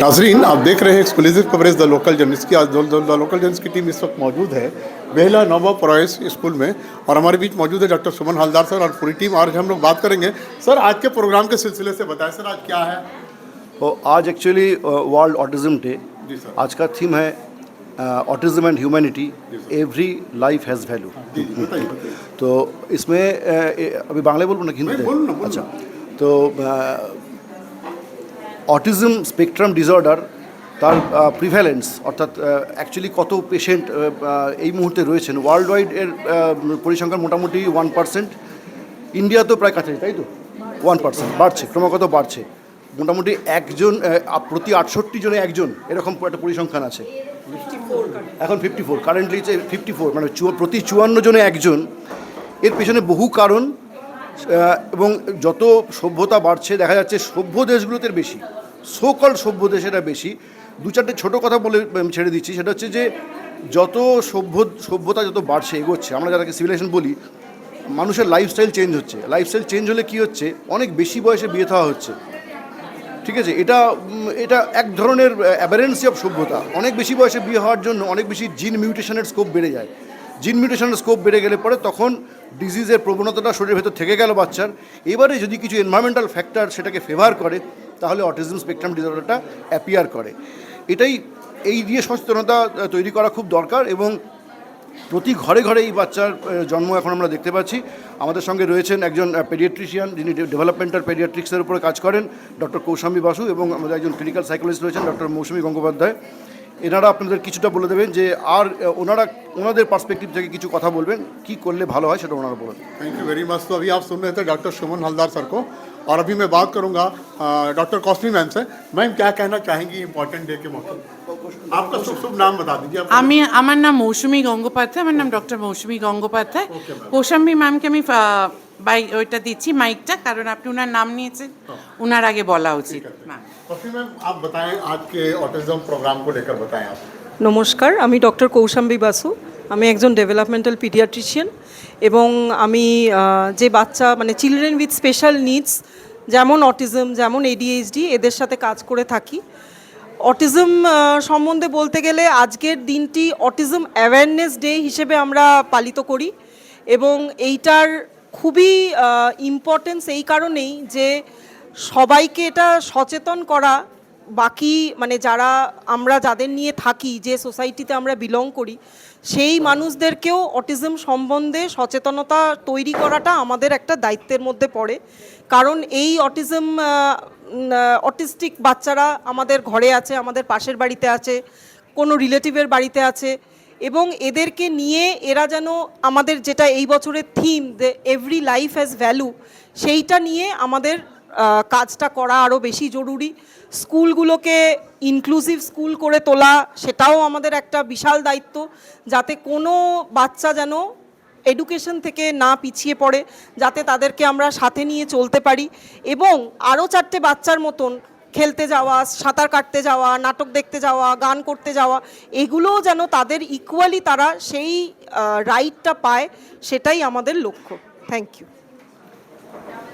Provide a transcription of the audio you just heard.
नाजरीन, आप देख रहे हैं exclusive coverage the local journalist की। आज द लोकल जर्नलिस्ट की टीम इस वक्त मौजूद है बेहला नोवा प्रॉयस स्कूल में, और हमारे बीच मौजूद है डॉक्टर सुमन हलदार सर और पूरी टीम। आज हम लोग बात करेंगे सर आज के प्रोग्राम के सिलसिले से। बताएं सर, आज क्या है? तो आज एक्चुअली वर्ल्ड ऑटिज्म डे। जी सर। आज का थीम है autism and humanity, every life has value. जी जी, बताइए बताइए। तो इसमें अभी बांग्ला बोलबो ना हिंदी? बोलो ना। अच्छा, तो অটিজম স্পেকট্রাম ডিসঅর্ডার তার প্রিভ্যালেন্স অর্থাৎ অ্যাকচুয়ালি কত পেশেন্ট এই মুহূর্তে রয়েছেন ওয়ার্ল্ড ওয়াইড এর পরিসংখ্যান মোটামুটি 1%। ইন্ডিয়াতেও প্রায় কাছাকাছি, তাই তো 1% বাড়ছে, ক্রমাগত বাড়ছে। মোটামুটি একজন প্রতি 68 জনে একজন এরকম একটা পরিসংখ্যান আছে। এখন 54 কারেন্টলি 54, মানে প্রতি 54 জনে একজন। এর পেছনে বহু কারণ, এবং যত সভ্যতা বাড়ছে দেখা যাচ্ছে সভ্য দেশগুলোতে বেশি, সোকল সভ্য দেশেরা বেশি। দু চারটে ছোটো কথা বলে ছেড়ে দিচ্ছি, সেটা হচ্ছে যে যত সভ্যতা যত বাড়ছে এগোচ্ছে, আমরা যারাকে সিভিলাইজেশন বলি, মানুষের লাইফস্টাইল চেঞ্জ হচ্ছে। লাইফস্টাইল চেঞ্জ হলে কী হচ্ছে, অনেক বেশি বয়সে বিয়ে থাওয়া হচ্ছে। ঠিক আছে, এটা এক ধরনের অ্যাবারেন্সি অফ সভ্যতা। অনেক বেশি বয়সে বিয়ে হওয়ার জন্য অনেক বেশি জিন মিউটেশনের স্কোপ বেড়ে যায়। জিন মিউটেশনের স্কোপ বেড়ে গেলে পরে তখন ডিজিজের প্রবণতাটা শরীরের ভেতর থেকে গেল বাচ্চার। এবারে যদি কিছু এনভায়রনমেন্টাল ফ্যাক্টর সেটাকে ফেভার করে, তাহলে অটিজম স্পেকট্রাম ডিসঅর্ডারটা অ্যাপিয়ার করে। এই দিয়ে সচেতনতা তৈরি করা খুব দরকার, এবং প্রতি ঘরে ঘরে এই বাচ্চার জন্ম এখন আমরা দেখতে পাচ্ছি। আমাদের সঙ্গে রয়েছেন একজন পেডিয়াট্রিশিয়ান, যিনি ডেভেলপমেন্টাল পেডিয়াট্রিক্সের উপরে কাজ করেন, ডক্টর কৌশাম্বী বাসু, এবং আমাদের একজন ক্লিনিক্যাল সাইকোলজিস্ট রয়েছেন ডক্টর মৌসুমী গঙ্গোপাধ্যায়। এনারা আপনাদের কিছুটা বলে দেবেন যে আর ওনাদের পার্সপেক্টিভ থেকে কিছু কথা বলবেন, কি করলে ভালো হয় সেটা ওনারা বলেন। Thank you very much. तो अभी आप सुन रहे थे डॉक्टर सुमन हलदार सर को, और अभी मैं बात करूंगा डॉक्टर कौसमी मैम से। मैम, क्या कहना चाहेंगी इम्पोर्टेंट डे के मौके? आपका शुभ नाम बता दीजिए। আমার নাম মৌসুমী গঙ্গোপাধ্যায়, আমার নাম ডক্টর মৌসুমী গঙ্গোপাধ্যায়। কৌশাম্বী ম্যামকে আমি ওইটা দিচ্ছি মাইকটা, কারণ আপনি ওনার নাম নিয়েছেন, ওনার আগে বলা উচিত। कौसमी मैम, आप बताएं आज के ऑटिज्म प्रोग्राम को लेकर बताएं आप। নমস্কার, আমি ডক্টর কৌশাম্বী বাসু। আমি একজন ডেভেলপমেন্টাল পিডিয়াট্রিশিয়ান, এবং আমি যে বাচ্চা মানে চিলড্রেন উইথ স্পেশাল নিডস, যেমন অটিজম, যেমন এডিএইচডি, এদের সাথে কাজ করে থাকি। অটিজম সম্বন্ধে বলতে গেলে আজকের দিনটি অটিজম অ্যাওয়ারনেস ডে হিসেবে আমরা পালিত করি, এবং এইটার খুবই ইম্পর্টেন্স এই কারণেই যে সবাইকে এটা সচেতন করা, বাকি মানে যাদের নিয়ে থাকি, যে সোসাইটিতে আমরা বিলং করি, সেই মানুষদেরকেও অটিজম সম্বন্ধে সচেতনতা তৈরি করাটা আমাদের একটা দায়িত্বের মধ্যে পড়ে। কারণ এই অটিস্টিক বাচ্চারা আমাদের ঘরে আছে, আমাদের পাশের বাড়িতে আছে, কোনো রিলেটিভের বাড়িতে আছে, এবং এদেরকে নিয়ে এরা যেন আমাদের যেটা এই বছরের theme, the every life has value, সেইটা নিয়ে আমাদের কাজটা করা আরও বেশি জরুরি। স্কুলগুলোকে ইনক্লুসিভ স্কুল করে তোলা, সেটাও আমাদের একটা বিশাল দায়িত্ব, যাতে কোনো বাচ্চা যেন এডুকেশন থেকে না পিছিয়ে পড়ে, যাতে তাদেরকে আমরা সাথে নিয়ে চলতে পারি, এবং আরও 4টে বাচ্চার মতন খেলতে যাওয়া, সাঁতার কাটতে যাওয়া, নাটক দেখতে যাওয়া, গান করতে যাওয়া, এগুলোও যেন তাদের ইকুয়ালি তারা সেই রাইটটা পায়, সেটাই আমাদের লক্ষ্য। Thank you.